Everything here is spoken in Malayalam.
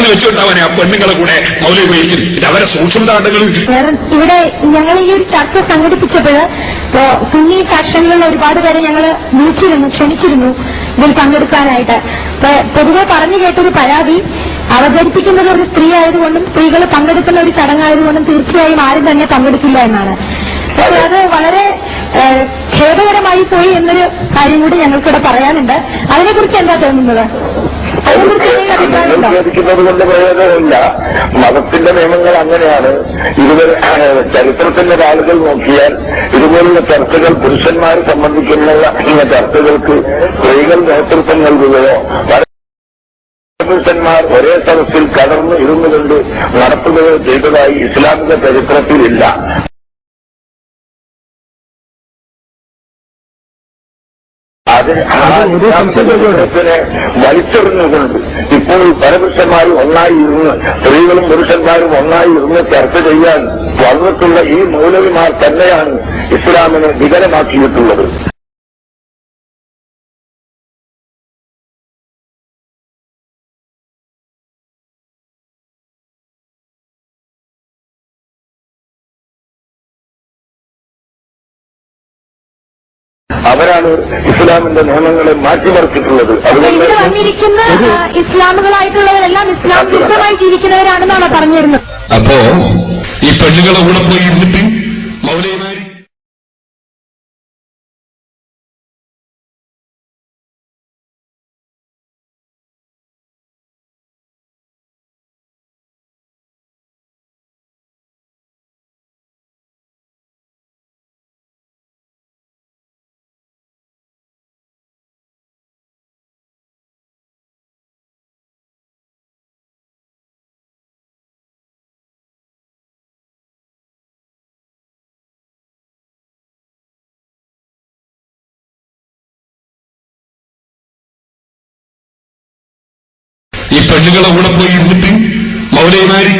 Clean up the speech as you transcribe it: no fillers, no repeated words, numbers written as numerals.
കൊണ്ടുവന്ന് വെച്ചുകൊണ്ടാവാനെ ആ പെണ്ണുങ്ങളെ കൂടെ മൗലവി ഉപയോഗിക്കും. ഇത് അവരെ സൂക്ഷ്മ കാട്ടുകൾ. ഇവിടെ ഞങ്ങൾ ഈ ഒരു ചർച്ച സംഘടിപ്പിച്ചപ്പോൾ സുന്നി ഫാക്ഷനിലുള്ള ഒരുപാട് പേരെ ഞങ്ങൾ ക്ഷണിച്ചിരുന്നു ഇതിൽ പങ്കെടുക്കാനായിട്ട്. പൊതുവെ പറഞ്ഞു കേട്ടൊരു പരാതി, അവതരിപ്പിക്കുന്നത് ഒരു സ്ത്രീ ആയതുകൊണ്ടും സ്ത്രീകൾ പങ്കെടുക്കുന്ന ഒരു ചടങ്ങായതുകൊണ്ടും തീർച്ചയായും ആരും തന്നെ പങ്കെടുക്കില്ല എന്നാണ്. അത് വളരെ ഖേദകരമായി പോയി എന്നൊരു കാര്യം കൂടി ഞങ്ങൾക്കിവിടെ പറയാനുണ്ട്. അതിനെക്കുറിച്ച് എന്താ തോന്നുന്നത്? പ്രതിഷേധിക്കുന്നത് കൊണ്ട് പ്രയോജനമില്ല. മതത്തിന്റെ നിയമങ്ങൾ അങ്ങനെയാണ്. ഇതുവരെ ചരിത്രത്തിന്റെ ആളുകൾ നോക്കിയാൽ ഇതുപോലുള്ള ചർച്ചകൾ പുരുഷന്മാരെ സംബന്ധിക്കുന്ന ചർച്ചകൾക്ക് സ്ത്രീകൾ നേതൃത്വം നൽകുകയോ പുരുഷന്മാർ ഒരേ സദസ്സിൽ കടർന്ന് ഇരുന്നുകൊണ്ട് നടത്തുകയോ ചെയ്തതായി ഇസ്ലാമിക ചരിത്രത്തിലില്ല. അതിനെ വലിച്ചെറിഞ്ഞുകൊണ്ട് ഇപ്പോൾ പരപുരുഷന്മാരും ഒന്നായി ഇരുന്ന് സ്ത്രീകളും പുരുഷന്മാരും ഒന്നായി ഇരുന്ന് ചർച്ച ചെയ്യാൻ വന്നിട്ടുള്ള ഈ മൗലവിമാർ തന്നെയാണ് ഇസ്ലാമിനെ വികലമാക്കിയിട്ടുള്ളത്. അവരാണ് ഇസ്ലാമിന്റെ നിയമങ്ങളെ മാറ്റിമറിച്ചിട്ടുള്ളത്. അതുകൊണ്ട് വന്നിരിക്കുന്ന ഇസ്ലാമുകളായിട്ടുള്ളവരെല്ലാം ഇസ്ലാം വിരുദ്ധമായി ജീവിക്കുന്നവരാണെന്നാണ് പറഞ്ഞിരുന്നത്. അപ്പോ ഈ പെണ്ണുങ്ങളെ കൂടെ പോയി ഇരുന്നിട്ട് മൗലവിമാര് ഈ പെണ്ണുങ്ങളെ കൂടെ പോയി ഇരുന്നിട്ട് മൗലവിമാര്